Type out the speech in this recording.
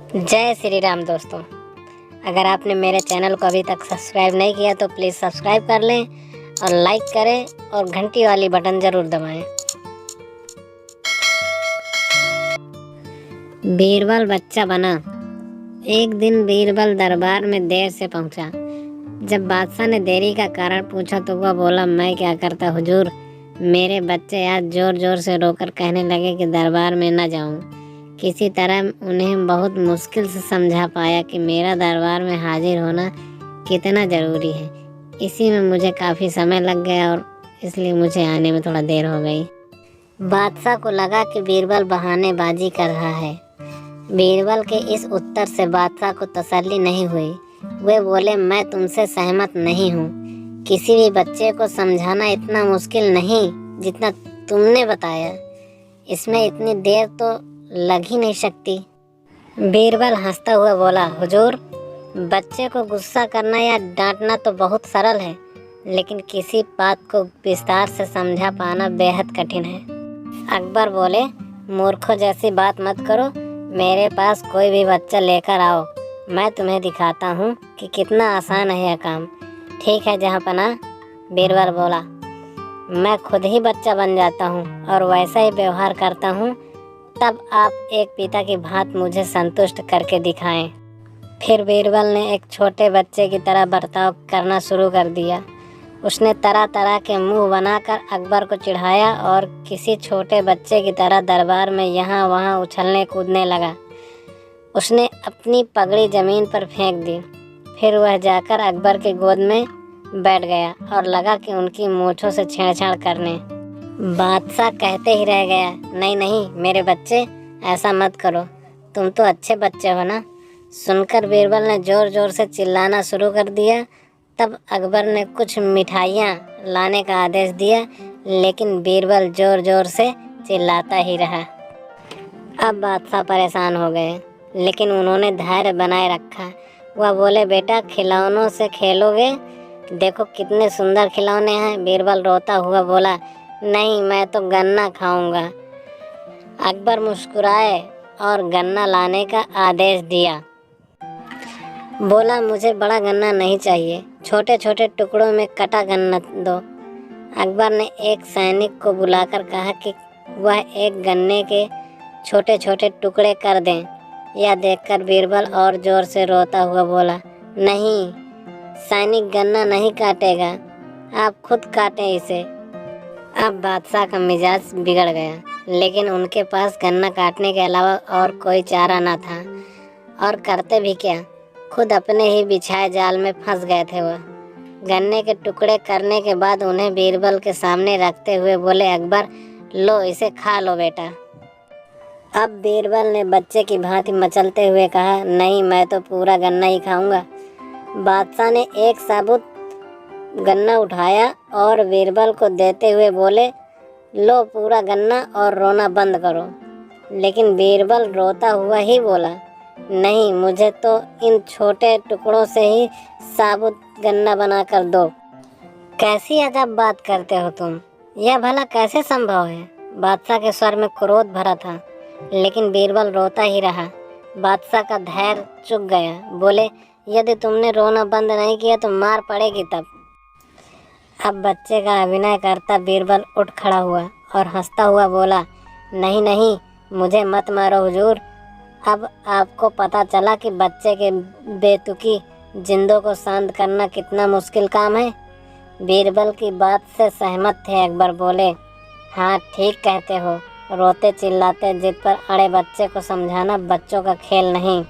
जय श्री राम दोस्तों। अगर आपने मेरे चैनल को अभी तक सब्सक्राइब नहीं किया तो प्लीज़ सब्सक्राइब कर लें और लाइक करें और घंटी वाली बटन ज़रूर दबाएं। बीरबल बच्चा बना। एक दिन बीरबल दरबार में देर से पहुंचा। जब बादशाह ने देरी का कारण पूछा तो वह बोला, मैं क्या करता हुजूर, मेरे बच्चे आज ज़ोर ज़ोर से रोकर कहने लगे कि दरबार में न जाऊं। किसी तरह उन्हें बहुत मुश्किल से समझा पाया कि मेरा दरबार में हाजिर होना कितना ज़रूरी है। इसी में मुझे काफ़ी समय लग गया और इसलिए मुझे आने में थोड़ा देर हो गई। बादशाह को लगा कि बीरबल बहानेबाजी कर रहा है। बीरबल के इस उत्तर से बादशाह को तसल्ली नहीं हुई। वे बोले, मैं तुमसे सहमत नहीं हूँ। किसी भी बच्चे को समझाना इतना मुश्किल नहीं जितना तुमने बताया। इसमें इतनी देर तो लग ही नहीं सकती। बीरबल हंसता हुआ बोला, हुजूर, बच्चे को गुस्सा करना या डांटना तो बहुत सरल है, लेकिन किसी बात को विस्तार से समझा पाना बेहद कठिन है। अकबर बोले, मूर्खों जैसी बात मत करो। मेरे पास कोई भी बच्चा लेकर आओ, मैं तुम्हें दिखाता हूँ कि कितना आसान है यह काम। ठीक है जहाँपनाह, बीरबल बोला, मैं खुद ही बच्चा बन जाता हूँ और वैसा ही व्यवहार करता हूँ। तब आप एक पिता की भांति मुझे संतुष्ट करके दिखाएं। फिर बीरबल ने एक छोटे बच्चे की तरह बर्ताव करना शुरू कर दिया। उसने तरह तरह के मुंह बनाकर अकबर को चिढ़ाया और किसी छोटे बच्चे की तरह दरबार में यहाँ वहाँ उछलने कूदने लगा। उसने अपनी पगड़ी ज़मीन पर फेंक दी। फिर वह जाकर अकबर के गोद में बैठ गया और लगा कि उनकी मूँछों से छेड़छाड़ करने। बादशाह कहते ही रह गया, नहीं नहीं मेरे बच्चे, ऐसा मत करो, तुम तो अच्छे बच्चे हो ना। सुनकर बीरबल ने ज़ोर ज़ोर से चिल्लाना शुरू कर दिया। तब अकबर ने कुछ मिठाइयाँ लाने का आदेश दिया, लेकिन बीरबल ज़ोर ज़ोर से चिल्लाता ही रहा। अब बादशाह परेशान हो गए, लेकिन उन्होंने धैर्य बनाए रखा। वह बोले, बेटा खिलौनों से खेलोगे? देखो कितने सुंदर खिलौने हैं। बीरबल रोता हुआ बोला, नहीं, मैं तो गन्ना खाऊंगा। अकबर मुस्कुराए और गन्ना लाने का आदेश दिया। बोला, मुझे बड़ा गन्ना नहीं चाहिए, छोटे छोटे टुकड़ों में कटा गन्ना दो। अकबर ने एक सैनिक को बुलाकर कहा कि वह एक गन्ने के छोटे छोटे टुकड़े कर दें। यह देखकर बीरबल और ज़ोर से रोता हुआ बोला, नहीं, सैनिक गन्ना नहीं काटेगा, आप खुद काटें इसे। अब बादशाह का मिजाज बिगड़ गया, लेकिन उनके पास गन्ना काटने के अलावा और कोई चारा न था। और करते भी क्या, खुद अपने ही बिछाए जाल में फंस गए थे। वह गन्ने के टुकड़े करने के बाद उन्हें बीरबल के सामने रखते हुए बोले, अकबर, लो इसे खा लो बेटा। अब बीरबल ने बच्चे की भांति मचलते हुए कहा, नहीं, मैं तो पूरा गन्ना ही खाऊंगा। बादशाह ने एक साबुत गन्ना उठाया और बीरबल को देते हुए बोले, लो पूरा गन्ना और रोना बंद करो। लेकिन बीरबल रोता हुआ ही बोला, नहीं, मुझे तो इन छोटे टुकड़ों से ही साबुत गन्ना बना कर दो। कैसी अजब बात करते हो तुम, यह भला कैसे संभव है? बादशाह के स्वर में क्रोध भरा था, लेकिन बीरबल रोता ही रहा। बादशाह का धैर्य चुक गया। बोले, यदि तुमने रोना बंद नहीं किया तो मार पड़ेगी तब। अब बच्चे का अभिनय करता बीरबल उठ खड़ा हुआ और हंसता हुआ बोला, नहीं नहीं, मुझे मत मारो हुजूर। अब आपको पता चला कि बच्चे के बेतुकी जिंदों को शांत करना कितना मुश्किल काम है। बीरबल की बात से सहमत थे अकबर। बोले, हाँ ठीक कहते हो, रोते चिल्लाते जिद पर अड़े बच्चे को समझाना बच्चों का खेल नहीं।